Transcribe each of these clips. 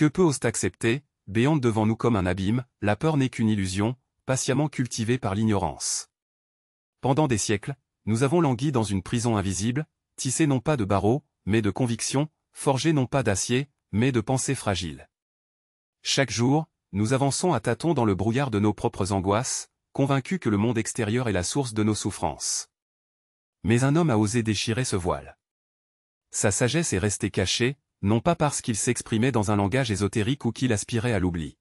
Que peu osent accepter, béante devant nous comme un abîme, la peur n'est qu'une illusion, patiemment cultivée par l'ignorance. Pendant des siècles, nous avons langui dans une prison invisible, tissée non pas de barreaux, mais de convictions, forgée non pas d'acier, mais de pensées fragiles. Chaque jour, nous avançons à tâtons dans le brouillard de nos propres angoisses, convaincus que le monde extérieur est la source de nos souffrances. Mais un homme a osé déchirer ce voile. Sa sagesse est restée cachée, non pas parce qu'il s'exprimait dans un langage ésotérique ou qu'il aspirait à l'oubli.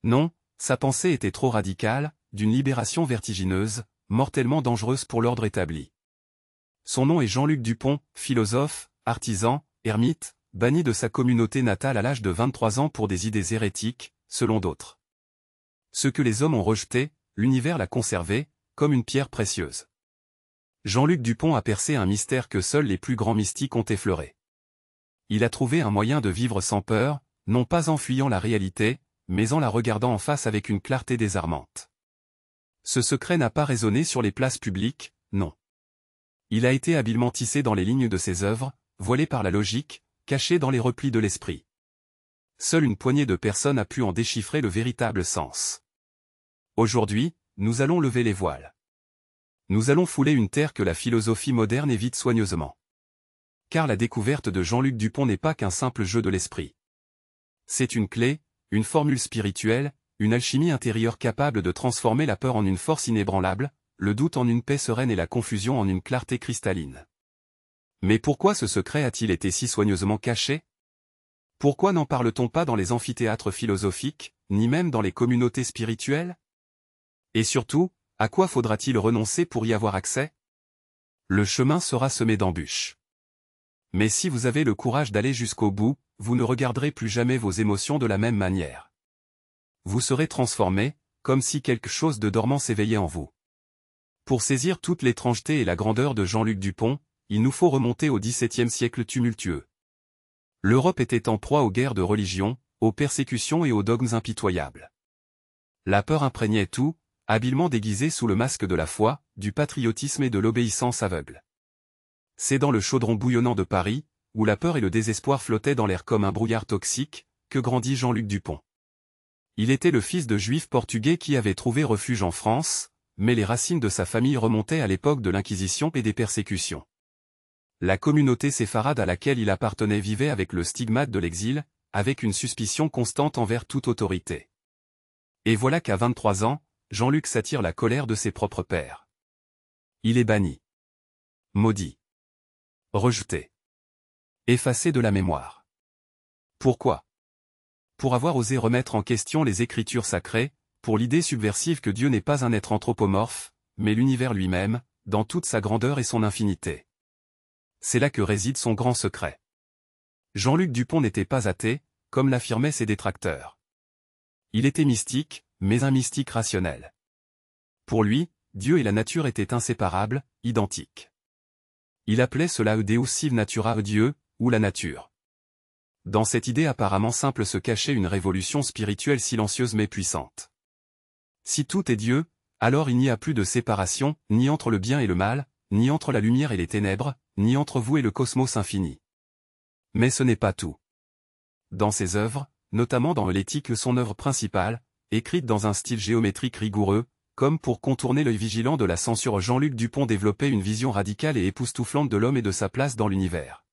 Non, sa pensée était trop radicale, d'une libération vertigineuse, mortellement dangereuse pour l'ordre établi. Son nom est Jean-Luc Dupont, philosophe, artisan, ermite, banni de sa communauté natale à l'âge de 23 ans pour des idées hérétiques, selon d'autres. Ce que les hommes ont rejeté, l'univers l'a conservé, comme une pierre précieuse. Jean-Luc Dupont a percé un mystère que seuls les plus grands mystiques ont effleuré. Il a trouvé un moyen de vivre sans peur, non pas en fuyant la réalité, mais en la regardant en face avec une clarté désarmante. Ce secret n'a pas résonné sur les places publiques, non. Il a été habilement tissé dans les lignes de ses œuvres, voilé par la logique, caché dans les replis de l'esprit. Seule une poignée de personnes a pu en déchiffrer le véritable sens. Aujourd'hui, nous allons lever les voiles. Nous allons fouler une terre que la philosophie moderne évite soigneusement. Car la découverte de Jean-Luc Dupont n'est pas qu'un simple jeu de l'esprit. C'est une clé, une formule spirituelle, une alchimie intérieure capable de transformer la peur en une force inébranlable, le doute en une paix sereine et la confusion en une clarté cristalline. Mais pourquoi ce secret a-t-il été si soigneusement caché? Pourquoi n'en parle-t-on pas dans les amphithéâtres philosophiques, ni même dans les communautés spirituelles? Et surtout, à quoi faudra-t-il renoncer pour y avoir accès? Le chemin sera semé d'embûches. Mais si vous avez le courage d'aller jusqu'au bout, vous ne regarderez plus jamais vos émotions de la même manière. Vous serez transformé, comme si quelque chose de dormant s'éveillait en vous. Pour saisir toute l'étrangeté et la grandeur de Jean-Luc Dupont, il nous faut remonter au XVIIe siècle tumultueux. L'Europe était en proie aux guerres de religion, aux persécutions et aux dogmes impitoyables. La peur imprégnait tout, habilement déguisée sous le masque de la foi, du patriotisme et de l'obéissance aveugle. C'est dans le chaudron bouillonnant de Paris, où la peur et le désespoir flottaient dans l'air comme un brouillard toxique, que grandit Jean-Luc Dupont. Il était le fils de juifs portugais qui avaient trouvé refuge en France, mais les racines de sa famille remontaient à l'époque de l'Inquisition et des persécutions. La communauté séfarade à laquelle il appartenait vivait avec le stigmate de l'exil, avec une suspicion constante envers toute autorité. Et voilà qu'à 23 ans, Jean-Luc s'attire la colère de ses propres pairs. Il est banni. Maudit. Rejeté. Effacé de la mémoire. Pourquoi? Pour avoir osé remettre en question les Écritures sacrées, pour l'idée subversive que Dieu n'est pas un être anthropomorphe, mais l'univers lui-même, dans toute sa grandeur et son infinité. C'est là que réside son grand secret. Jean-Luc Dupont n'était pas athée, comme l'affirmaient ses détracteurs. Il était mystique, mais un mystique rationnel. Pour lui, Dieu et la nature étaient inséparables, identiques. Il appelait cela Deus sive natura, Dieu, ou la nature. Dans cette idée apparemment simple se cachait une révolution spirituelle silencieuse mais puissante. Si tout est Dieu, alors il n'y a plus de séparation, ni entre le bien et le mal, ni entre la lumière et les ténèbres, ni entre vous et le cosmos infini. Mais ce n'est pas tout. Dans ses œuvres, notamment dans l'Éthique, son œuvre principale, écrite dans un style géométrique rigoureux, comme pour contourner l'œil vigilant de la censure, Jean-Luc Dupont développait une vision radicale et époustouflante de l'homme et de sa place dans l'univers.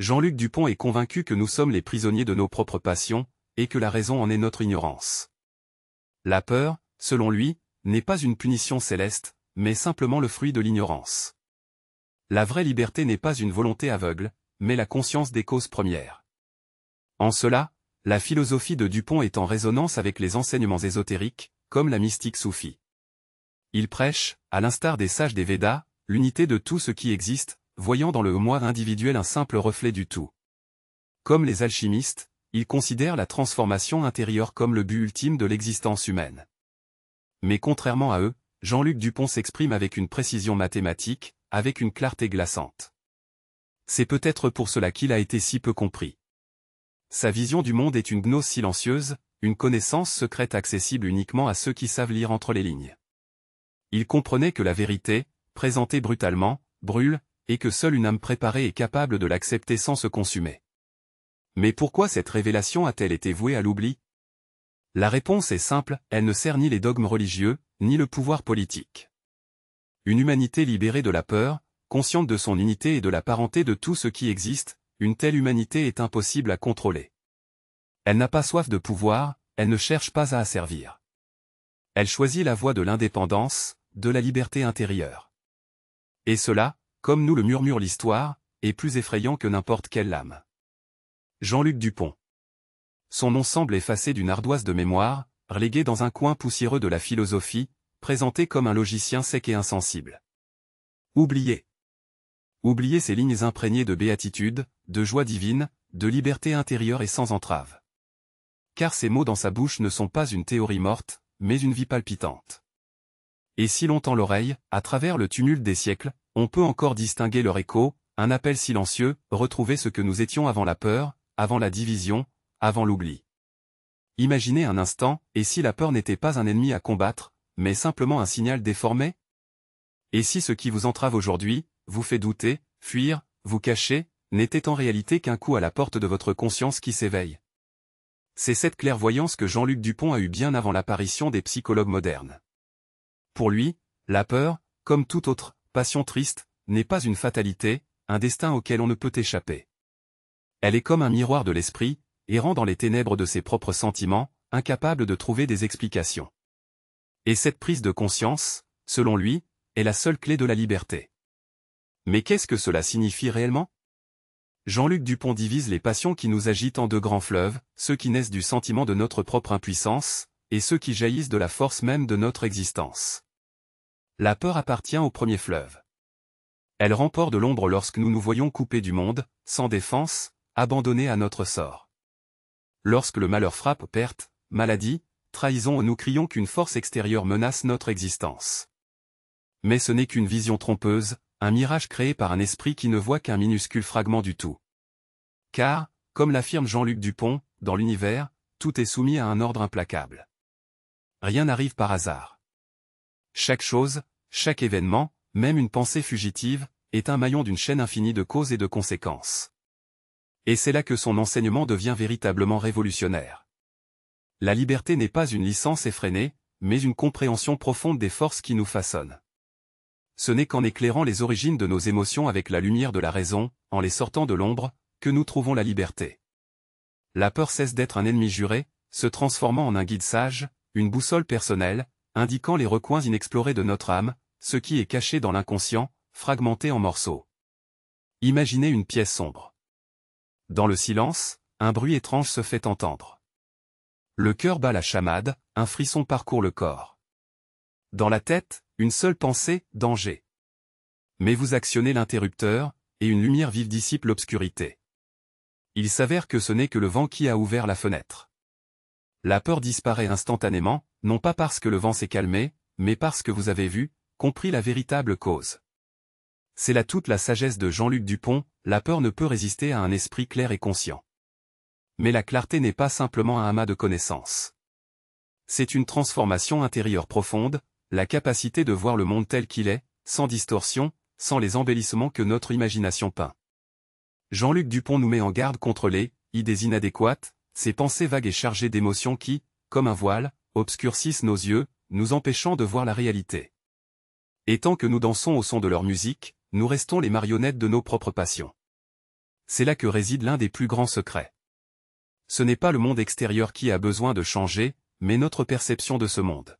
Jean-Luc Dupont est convaincu que nous sommes les prisonniers de nos propres passions, et que la raison en est notre ignorance. La peur, selon lui, n'est pas une punition céleste, mais simplement le fruit de l'ignorance. La vraie liberté n'est pas une volonté aveugle, mais la conscience des causes premières. En cela, la philosophie de Dupont est en résonance avec les enseignements ésotériques, comme la mystique soufie. Il prêche, à l'instar des sages des Védas, l'unité de tout ce qui existe, voyant dans le moi individuel un simple reflet du tout. Comme les alchimistes, il considère la transformation intérieure comme le but ultime de l'existence humaine. Mais contrairement à eux, Jean-Luc Dupont s'exprime avec une précision mathématique, avec une clarté glaçante. C'est peut-être pour cela qu'il a été si peu compris. Sa vision du monde est une gnose silencieuse, une connaissance secrète accessible uniquement à ceux qui savent lire entre les lignes. Il comprenait que la vérité, présentée brutalement, brûle, et que seule une âme préparée est capable de l'accepter sans se consumer. Mais pourquoi cette révélation a-t-elle été vouée à l'oubli? La réponse est simple, elle ne sert ni les dogmes religieux, ni le pouvoir politique. Une humanité libérée de la peur, consciente de son unité et de la parenté de tout ce qui existe, une telle humanité est impossible à contrôler. Elle n'a pas soif de pouvoir, elle ne cherche pas à asservir. Elle choisit la voie de l'indépendance, de la liberté intérieure. Et cela, comme nous le murmure l'histoire, est plus effrayant que n'importe quelle lame. Jean-Luc Dupont. Son nom semble effacé d'une ardoise de mémoire, relégué dans un coin poussiéreux de la philosophie, présenté comme un logicien sec et insensible. Oublié. Oublier ces lignes imprégnées de béatitude, de joie divine, de liberté intérieure et sans entrave. Car ces mots dans sa bouche ne sont pas une théorie morte, mais une vie palpitante. Et si l'on tend l'oreille, à travers le tumulte des siècles, on peut encore distinguer leur écho, un appel silencieux, retrouver ce que nous étions avant la peur, avant la division, avant l'oubli. Imaginez un instant, et si la peur n'était pas un ennemi à combattre, mais simplement un signal déformé? Et si ce qui vous entrave aujourd'hui, vous fait douter, fuir, vous cacher, n'était en réalité qu'un coup à la porte de votre conscience qui s'éveille? C'est cette clairvoyance que Jean-Luc Dupont a eue bien avant l'apparition des psychologues modernes. Pour lui, la peur, comme toute autre passion triste, n'est pas une fatalité, un destin auquel on ne peut échapper. Elle est comme un miroir de l'esprit, errant dans les ténèbres de ses propres sentiments, incapable de trouver des explications. Et cette prise de conscience, selon lui, est la seule clé de la liberté. Mais qu'est-ce que cela signifie réellement? Jean-Luc Dupont divise les passions qui nous agitent en deux grands fleuves, ceux qui naissent du sentiment de notre propre impuissance, et ceux qui jaillissent de la force même de notre existence. La peur appartient au premier fleuve. Elle remport de l'ombre lorsque nous nous voyons coupés du monde, sans défense, abandonnés à notre sort. Lorsque le malheur frappe, perte, maladie, trahison, nous crions qu'une force extérieure menace notre existence. Mais ce n'est qu'une vision trompeuse, un mirage créé par un esprit qui ne voit qu'un minuscule fragment du tout. Car, comme l'affirme Jean-Luc Dupont, dans l'univers, tout est soumis à un ordre implacable. Rien n'arrive par hasard. Chaque chose, chaque événement, même une pensée fugitive, est un maillon d'une chaîne infinie de causes et de conséquences. Et c'est là que son enseignement devient véritablement révolutionnaire. La liberté n'est pas une licence effrénée, mais une compréhension profonde des forces qui nous façonnent. Ce n'est qu'en éclairant les origines de nos émotions avec la lumière de la raison, en les sortant de l'ombre, que nous trouvons la liberté. La peur cesse d'être un ennemi juré, se transformant en un guide sage, une boussole personnelle, indiquant les recoins inexplorés de notre âme, ce qui est caché dans l'inconscient, fragmenté en morceaux. Imaginez une pièce sombre. Dans le silence, un bruit étrange se fait entendre. Le cœur bat la chamade, un frisson parcourt le corps. Dans la tête, une seule pensée, danger. Mais vous actionnez l'interrupteur, et une lumière vive dissipe l'obscurité. Il s'avère que ce n'est que le vent qui a ouvert la fenêtre. La peur disparaît instantanément, non pas parce que le vent s'est calmé, mais parce que vous avez vu, compris la véritable cause. C'est là toute la sagesse de Jean-Luc Dupont, la peur ne peut résister à un esprit clair et conscient. Mais la clarté n'est pas simplement un amas de connaissances. C'est une transformation intérieure profonde, la capacité de voir le monde tel qu'il est, sans distorsion, sans les embellissements que notre imagination peint. Jean-Luc Dupont nous met en garde contre les idées inadéquates, ces pensées vagues et chargées d'émotions qui, comme un voile, obscurcissent nos yeux, nous empêchant de voir la réalité. Et tant que nous dansons au son de leur musique, nous restons les marionnettes de nos propres passions. C'est là que réside l'un des plus grands secrets. Ce n'est pas le monde extérieur qui a besoin de changer, mais notre perception de ce monde.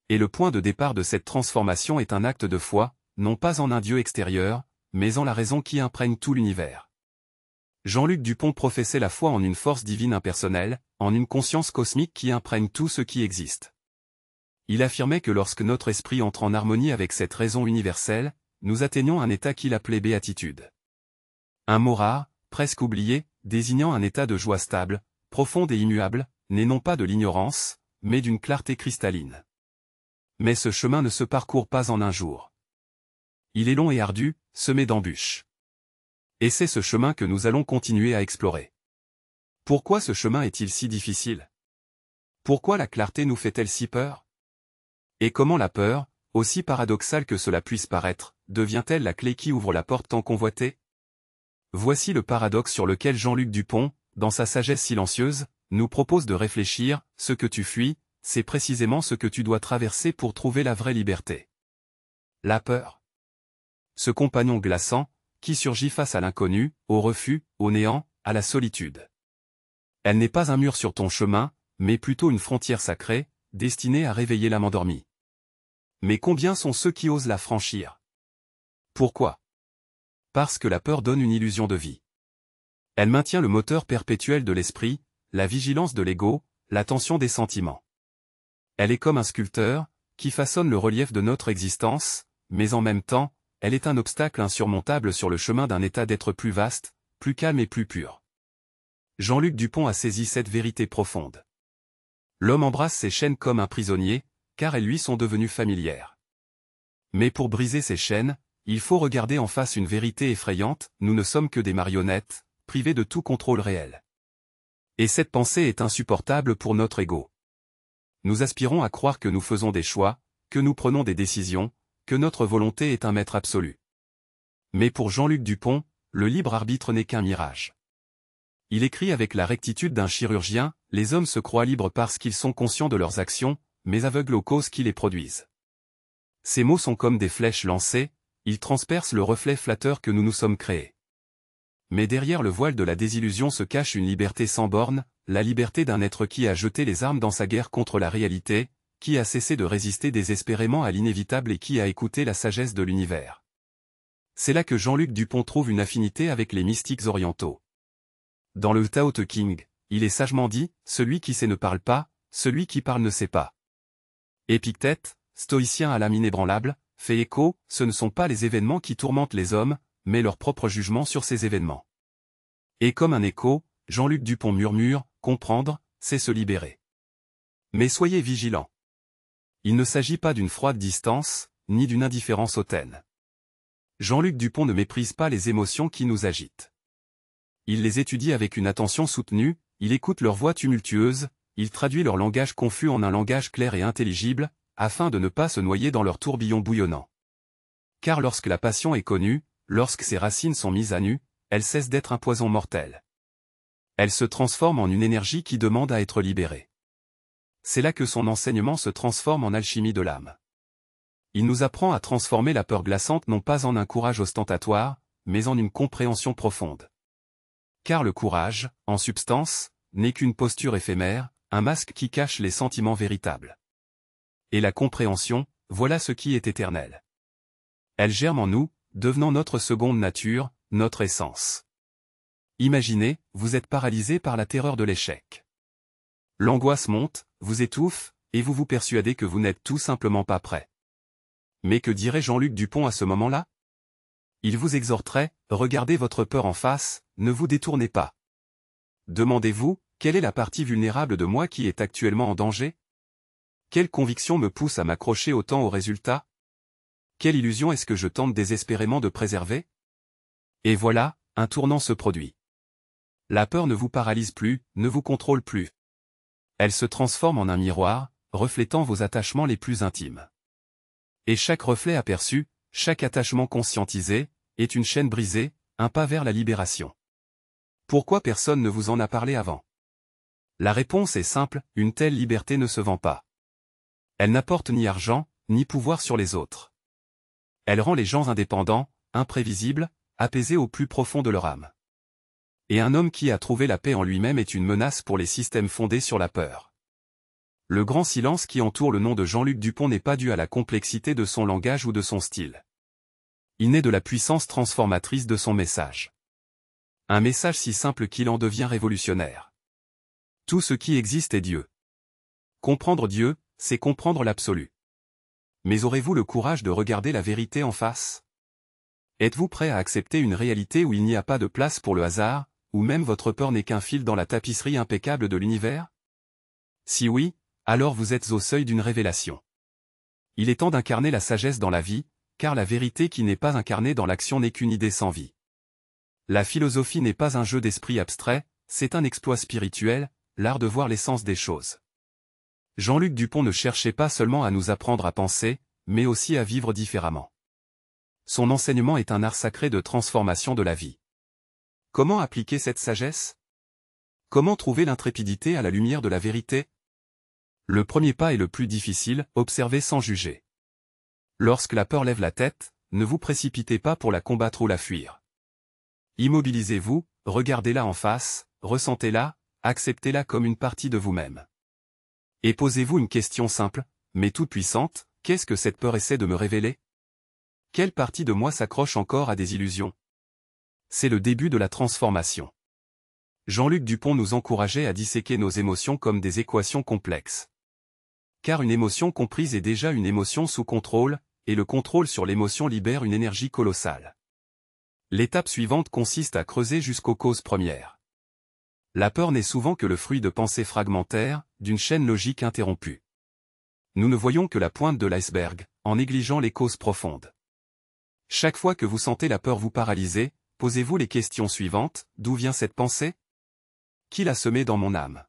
Et le point de départ de cette transformation est un acte de foi, non pas en un Dieu extérieur, mais en la raison qui imprègne tout l'univers. Jean-Luc Dupont professait la foi en une force divine impersonnelle, en une conscience cosmique qui imprègne tout ce qui existe. Il affirmait que lorsque notre esprit entre en harmonie avec cette raison universelle, nous atteignons un état qu'il appelait béatitude. Un mot rare, presque oublié, désignant un état de joie stable, profonde et immuable, né non pas de l'ignorance, mais d'une clarté cristalline. Mais ce chemin ne se parcourt pas en un jour. Il est long et ardu, semé d'embûches. Et c'est ce chemin que nous allons continuer à explorer. Pourquoi ce chemin est-il si difficile? Pourquoi la clarté nous fait-elle si peur? Et comment la peur, aussi paradoxale que cela puisse paraître, devient-elle la clé qui ouvre la porte tant convoitée? Voici le paradoxe sur lequel Jean-Luc Dupont, dans sa sagesse silencieuse, nous propose de réfléchir, ce que tu fuis, c'est précisément ce que tu dois traverser pour trouver la vraie liberté. La peur. Ce compagnon glaçant, qui surgit face à l'inconnu, au refus, au néant, à la solitude. Elle n'est pas un mur sur ton chemin, mais plutôt une frontière sacrée, destinée à réveiller l'âme endormie. Mais combien sont ceux qui osent la franchir? Pourquoi? Parce que la peur donne une illusion de vie. Elle maintient le moteur perpétuel de l'esprit, la vigilance de l'ego, la tension des sentiments. Elle est comme un sculpteur, qui façonne le relief de notre existence, mais en même temps, elle est un obstacle insurmontable sur le chemin d'un état d'être plus vaste, plus calme et plus pur. Jean-Luc Dupont a saisi cette vérité profonde. L'homme embrasse ses chaînes comme un prisonnier, car elles lui sont devenues familières. Mais pour briser ces chaînes, il faut regarder en face une vérité effrayante, nous ne sommes que des marionnettes, privées de tout contrôle réel. Et cette pensée est insupportable pour notre ego. Nous aspirons à croire que nous faisons des choix, que nous prenons des décisions, que notre volonté est un maître absolu. Mais pour Jean-Luc Dupont, le libre arbitre n'est qu'un mirage. Il écrit avec la rectitude d'un chirurgien, les hommes se croient libres parce qu'ils sont conscients de leurs actions, mais aveugles aux causes qui les produisent. Ces mots sont comme des flèches lancées, ils transpercent le reflet flatteur que nous nous sommes créés. Mais derrière le voile de la désillusion se cache une liberté sans bornes, la liberté d'un être qui a jeté les armes dans sa guerre contre la réalité, qui a cessé de résister désespérément à l'inévitable et qui a écouté la sagesse de l'univers. C'est là que Jean-Luc Dupont trouve une affinité avec les mystiques orientaux. Dans le Tao Te Ching, il est sagement dit, celui qui sait ne parle pas, celui qui parle ne sait pas. Épictète, stoïcien à l'âme inébranlable, fait écho, ce ne sont pas les événements qui tourmentent les hommes, mais leur propre jugement sur ces événements. Et comme un écho, Jean-Luc Dupont murmure, comprendre, c'est se libérer. Mais soyez vigilants. Il ne s'agit pas d'une froide distance, ni d'une indifférence hautaine. Jean-Luc Dupont ne méprise pas les émotions qui nous agitent. Il les étudie avec une attention soutenue, il écoute leurs voix tumultueuses, il traduit leur langage confus en un langage clair et intelligible, afin de ne pas se noyer dans leur tourbillon bouillonnant. Car lorsque la passion est connue, lorsque ses racines sont mises à nu, elle cesse d'être un poison mortel. Elle se transforme en une énergie qui demande à être libérée. C'est là que son enseignement se transforme en alchimie de l'âme. Il nous apprend à transformer la peur glaçante non pas en un courage ostentatoire, mais en une compréhension profonde. Car le courage, en substance, n'est qu'une posture éphémère, un masque qui cache les sentiments véritables. Et la compréhension, voilà ce qui est éternel. Elle germe en nous, devenant notre seconde nature, notre essence. Imaginez, vous êtes paralysé par la terreur de l'échec. L'angoisse monte, vous étouffe, et vous vous persuadez que vous n'êtes tout simplement pas prêt. Mais que dirait Jean-Luc Dupont à ce moment-là? Il vous exhorterait, regardez votre peur en face, ne vous détournez pas. Demandez-vous, quelle est la partie vulnérable de moi qui est actuellement en danger? Quelle conviction me pousse à m'accrocher autant au résultat? Quelle illusion est-ce que je tente désespérément de préserver? Et voilà, un tournant se produit. La peur ne vous paralyse plus, ne vous contrôle plus. Elle se transforme en un miroir, reflétant vos attachements les plus intimes. Et chaque reflet aperçu, chaque attachement conscientisé, est une chaîne brisée, un pas vers la libération. Pourquoi personne ne vous en a parlé avant? La réponse est simple, une telle liberté ne se vend pas. Elle n'apporte ni argent, ni pouvoir sur les autres. Elle rend les gens indépendants, imprévisibles, apaisés au plus profond de leur âme. Et un homme qui a trouvé la paix en lui-même est une menace pour les systèmes fondés sur la peur. Le grand silence qui entoure le nom de Jean-Luc Dupont n'est pas dû à la complexité de son langage ou de son style. Il naît de la puissance transformatrice de son message. Un message si simple qu'il en devient révolutionnaire. Tout ce qui existe est Dieu. Comprendre Dieu, c'est comprendre l'absolu. Mais aurez-vous le courage de regarder la vérité en face? Êtes-vous prêt à accepter une réalité où il n'y a pas de place pour le hasard, où même votre peur n'est qu'un fil dans la tapisserie impeccable de l'univers? Si oui, alors vous êtes au seuil d'une révélation. Il est temps d'incarner la sagesse dans la vie, car la vérité qui n'est pas incarnée dans l'action n'est qu'une idée sans vie. La philosophie n'est pas un jeu d'esprit abstrait, c'est un exploit spirituel, l'art de voir l'essence des choses. Jean-Luc Dupont ne cherchait pas seulement à nous apprendre à penser, mais aussi à vivre différemment. Son enseignement est un art sacré de transformation de la vie. Comment appliquer cette sagesse? Comment trouver l'intrépidité à la lumière de la vérité? Le premier pas est le plus difficile, observez sans juger. Lorsque la peur lève la tête, ne vous précipitez pas pour la combattre ou la fuir. Immobilisez-vous, regardez-la en face, ressentez-la, acceptez-la comme une partie de vous-même. Et posez-vous une question simple, mais toute puissante, qu'est-ce que cette peur essaie de me révéler? Quelle partie de moi s'accroche encore à des illusions? C'est le début de la transformation. Jean-Luc Dupont nous encourageait à disséquer nos émotions comme des équations complexes. Car une émotion comprise est déjà une émotion sous contrôle, et le contrôle sur l'émotion libère une énergie colossale. L'étape suivante consiste à creuser jusqu'aux causes premières. La peur n'est souvent que le fruit de pensées fragmentaires, d'une chaîne logique interrompue. Nous ne voyons que la pointe de l'iceberg, en négligeant les causes profondes. Chaque fois que vous sentez la peur vous paralyser, posez-vous les questions suivantes: d'où vient cette pensée? Qui l'a semée dans mon âme?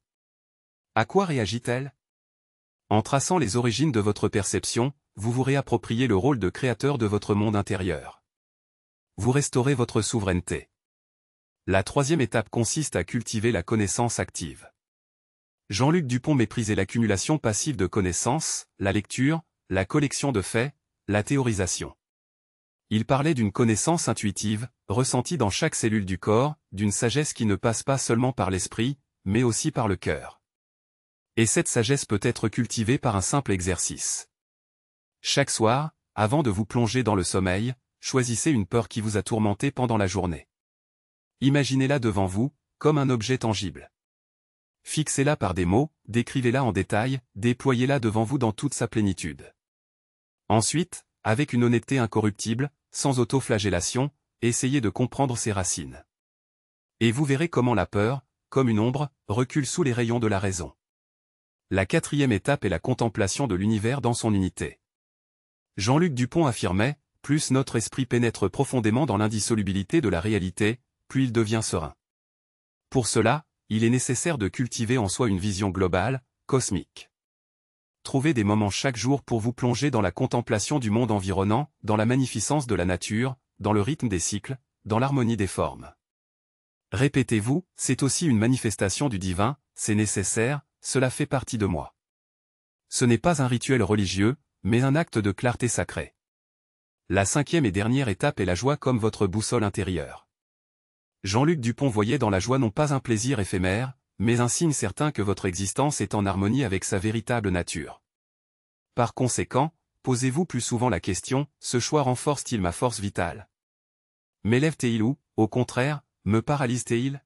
À quoi réagit-elle? En traçant les origines de votre perception, vous vous réappropriez le rôle de créateur de votre monde intérieur. Vous restaurez votre souveraineté. La troisième étape consiste à cultiver la connaissance active. Jean-Luc Dupont méprisait l'accumulation passive de connaissances, la lecture, la collection de faits, la théorisation. Il parlait d'une connaissance intuitive, ressentie dans chaque cellule du corps, d'une sagesse qui ne passe pas seulement par l'esprit, mais aussi par le cœur. Et cette sagesse peut être cultivée par un simple exercice. Chaque soir, avant de vous plonger dans le sommeil, choisissez une peur qui vous a tourmenté pendant la journée. Imaginez-la devant vous, comme un objet tangible. Fixez-la par des mots, décrivez-la en détail, déployez-la devant vous dans toute sa plénitude. Ensuite, avec une honnêteté incorruptible, sans autoflagellation, essayez de comprendre ses racines. Et vous verrez comment la peur, comme une ombre, recule sous les rayons de la raison. La quatrième étape est la contemplation de l'univers dans son unité. Jean-Luc Dupont affirmait, plus notre esprit pénètre profondément dans l'indissolubilité de la réalité, plus il devient serein. Pour cela, il est nécessaire de cultiver en soi une vision globale, cosmique. Trouvez des moments chaque jour pour vous plonger dans la contemplation du monde environnant, dans la magnificence de la nature, dans le rythme des cycles, dans l'harmonie des formes. Répétez-vous, c'est aussi une manifestation du divin, c'est nécessaire, cela fait partie de moi. Ce n'est pas un rituel religieux, mais un acte de clarté sacrée. La cinquième et dernière étape est la joie comme votre boussole intérieure. Jean-Luc Dupont voyait dans la joie non pas un plaisir éphémère, mais un signe certain que votre existence est en harmonie avec sa véritable nature. Par conséquent, posez-vous plus souvent la question, ce choix renforce-t-il ma force vitale? M'élève-t-il ou, au contraire, me paralyse-t-il?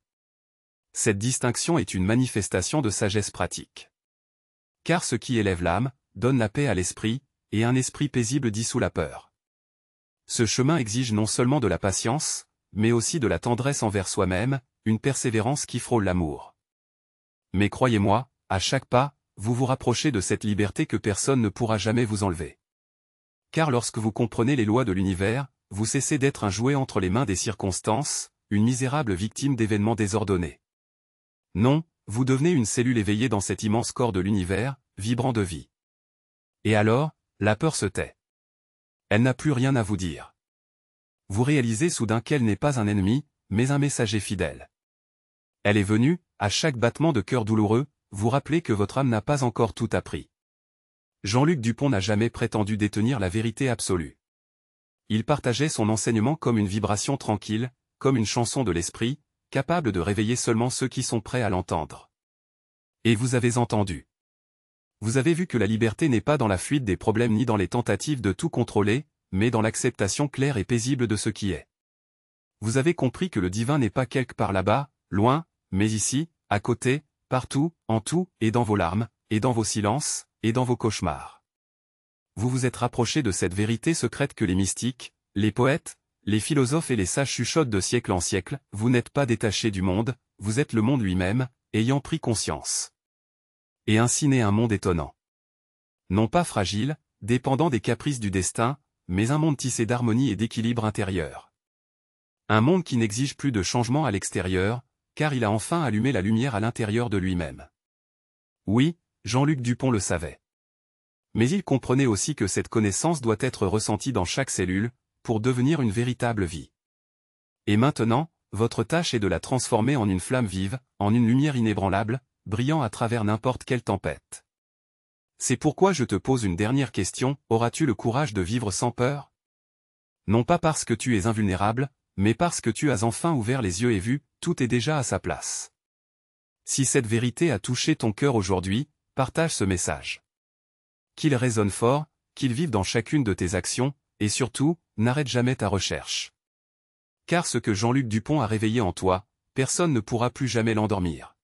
Cette distinction est une manifestation de sagesse pratique. Car ce qui élève l'âme, donne la paix à l'esprit, et un esprit paisible dissout la peur. Ce chemin exige non seulement de la patience, mais aussi de la tendresse envers soi-même, une persévérance qui frôle l'amour. Mais croyez-moi, à chaque pas, vous vous rapprochez de cette liberté que personne ne pourra jamais vous enlever. Car lorsque vous comprenez les lois de l'univers, vous cessez d'être un jouet entre les mains des circonstances, une misérable victime d'événements désordonnés. Non, vous devenez une cellule éveillée dans cet immense corps de l'univers, vibrant de vie. Et alors, la peur se tait. Elle n'a plus rien à vous dire. Vous réalisez soudain qu'elle n'est pas un ennemi, mais un messager fidèle. Elle est venue, à chaque battement de cœur douloureux, vous rappeler que votre âme n'a pas encore tout appris. Jean-Luc Dupont n'a jamais prétendu détenir la vérité absolue. Il partageait son enseignement comme une vibration tranquille, comme une chanson de l'esprit, capable de réveiller seulement ceux qui sont prêts à l'entendre. Et vous avez entendu. Vous avez vu que la liberté n'est pas dans la fuite des problèmes ni dans les tentatives de tout contrôler, mais dans l'acceptation claire et paisible de ce qui est. Vous avez compris que le divin n'est pas quelque part là-bas, loin, mais ici, à côté, partout, en tout, et dans vos larmes, et dans vos silences, et dans vos cauchemars. Vous vous êtes rapproché de cette vérité secrète que les mystiques, les poètes, les philosophes et les sages chuchotent de siècle en siècle, vous n'êtes pas détaché du monde, vous êtes le monde lui-même, ayant pris conscience. Et ainsi naît un monde étonnant. Non pas fragile, dépendant des caprices du destin, mais un monde tissé d'harmonie et d'équilibre intérieur. Un monde qui n'exige plus de changement à l'extérieur, car il a enfin allumé la lumière à l'intérieur de lui-même. Oui, Jean-Luc Dupont le savait. Mais il comprenait aussi que cette connaissance doit être ressentie dans chaque cellule, pour devenir une véritable vie. Et maintenant, votre tâche est de la transformer en une flamme vive, en une lumière inébranlable, brillant à travers n'importe quelle tempête. C'est pourquoi je te pose une dernière question, auras-tu le courage de vivre sans peur? Non pas parce que tu es invulnérable, mais parce que tu as enfin ouvert les yeux et vu, tout est déjà à sa place. Si cette vérité a touché ton cœur aujourd'hui, partage ce message. Qu'il résonne fort, qu'il vive dans chacune de tes actions, et surtout, n'arrête jamais ta recherche. Car ce que Jean-Luc Dupont a réveillé en toi, personne ne pourra plus jamais l'endormir.